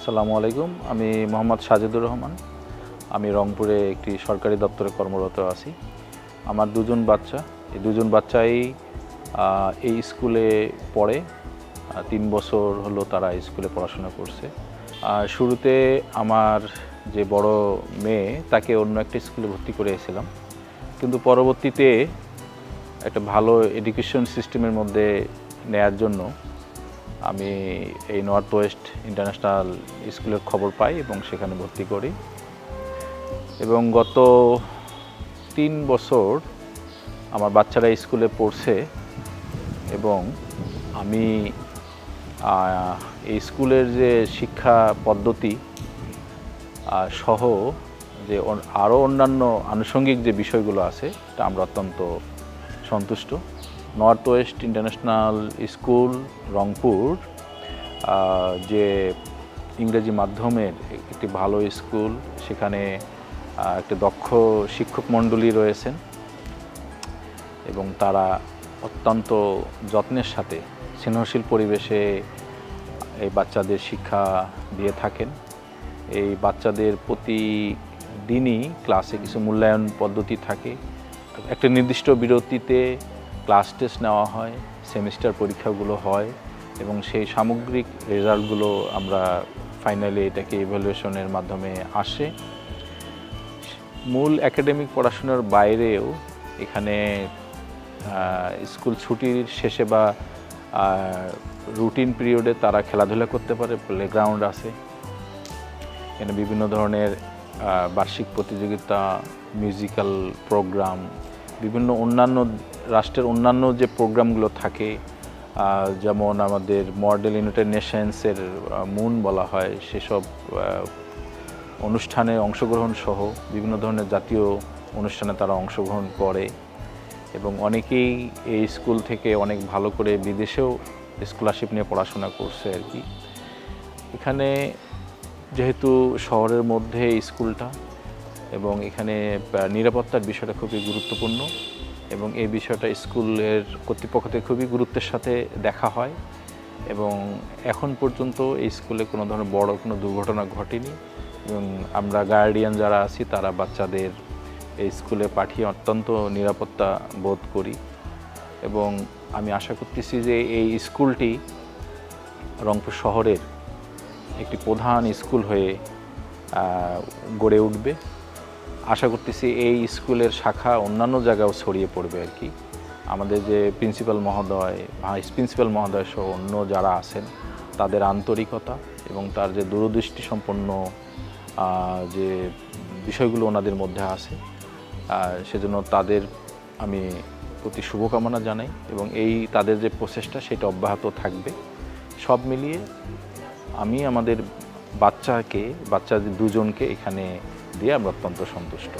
আসসালামু আলাইকুম। আমি মোহাম্মদ সাজেদুর রহমান। আমি রংপুরে একটি সরকারি দপ্তরে কর্মরত আছি। আমার দুজন বাচ্চা, এই দুজন বাচ্চাই এই স্কুলে পড়ে। 3 বছর হলো তারা স্কুলে পড়াশোনা করছে। শুরুতে আমার যে বড় মেয়ে তাকে অন্য একটা স্কুলে ভর্তি করেছিলাম, কিন্তু পরবর্তীতে একটা ভালো এডুকেশন সিস্টেমের মধ্যে নেয়ার জন্য আমি এই নর্থ ওয়েস্ট ইন্টারন্যাশনাল স্কুলের খবর পাই এবং সেখানে ভর্তি করি। এবং গত 3 বছর আমার বাচ্চারা স্কুলে পড়ছে এবং আমি এই স্কুলের যে শিক্ষা পদ্ধতি সহ যে আরও অন্যান্য আনুষঙ্গিক যে বিষয়গুলো আছে তা আমরা অত্যন্ত সন্তুষ্ট। North West international school Rangpur যে ইংরেজি মাধ্যমের একটি ভালো স্কুল, সেখানে একটি দক্ষ শিক্ষক মণ্ডলী রয়েছেন এবং তারা অত্যন্ত যত্নের সাথে স্নেহশীল পরিবেশে এই বাচ্চাদের শিক্ষা দিয়ে থাকেন। এই বাচ্চাদের প্রতিদিনই ক্লাসে কিছু মূল্যায়ন পদ্ধতি থাকে, একটা নির্দিষ্ট বিরতিতে ক্লাস টেস্ট নেওয়া হয়, সেমিস্টার পরীক্ষাগুলো হয় এবং সেই সামগ্রিক রেজাল্টগুলো আমরা ফাইনালি এটাকে ইভ্যালুয়েশনের মাধ্যমে আসে। মূল একাডেমিক পড়াশোনার বাইরেও এখানে স্কুল ছুটির শেষে বা রুটিন পিরিয়ডে তারা খেলাধুলা করতে পারে, প্লেগ্রাউন্ড আছে। এখানে বিভিন্ন ধরনের বার্ষিক প্রতিযোগিতা, মিউজিক্যাল প্রোগ্রাম, বিভিন্ন অন্যান্য রাষ্ট্রের অন্যান্য যে প্রোগ্রামগুলো থাকে, যেমন আমাদের মডেল ইউনাইটেড নেশনসের মুন বলা হয়, সেসব অনুষ্ঠানে অংশগ্রহণ সহ বিভিন্ন ধরনের জাতীয় অনুষ্ঠানে তারা অংশগ্রহণ করে এবং অনেকেই এই স্কুল থেকে অনেক ভালো করে বিদেশেও স্কলারশিপ নিয়ে পড়াশোনা করছে আর কি। এখানে যেহেতু শহরের মধ্যে স্কুলটা এবং এখানে নিরাপত্তার বিষয়টা খুবই গুরুত্বপূর্ণ এবং এই বিষয়টা স্কুলের কর্তৃপক্ষ থেকে খুবই গুরুত্বের সাথে দেখা হয় এবং এখন পর্যন্ত এই স্কুলে কোনো ধরনের বড় কোনো দুর্ঘটনা ঘটেনি এবং আমরা গার্ডিয়ান যারা আছি তারা বাচ্চাদের এই স্কুলে পাঠিয়ে অত্যন্ত নিরাপত্তা বোধ করি এবং আমি আশা করতেছি যে এই স্কুলটি রংপুর শহরের একটি প্রধান স্কুল হয়ে গড়ে উঠবে। আশা করতেছি এই স্কুলের শাখা অন্যান্য জায়গাও ছড়িয়ে পড়বে আর কি। আমাদের যে প্রিন্সিপাল মহোদয়, ভাইস প্রিন্সিপাল মহোদয় সহ অন্য যারা আছেন তাদের আন্তরিকতা এবং তার যে দূরদৃষ্টি সম্পন্ন যে বিষয়গুলো ওনাদের মধ্যে আছে, সেজন্য তাদের আমি প্রতি শুভকামনা জানাই এবং এই তাদের যে প্রচেষ্টা সেটা অব্যাহত থাকবে। সব মিলিয়ে আমি আমাদের বাচ্চাদের দুজনকে এখানে দিয়ে আমরা অত্যন্ত সন্তুষ্ট।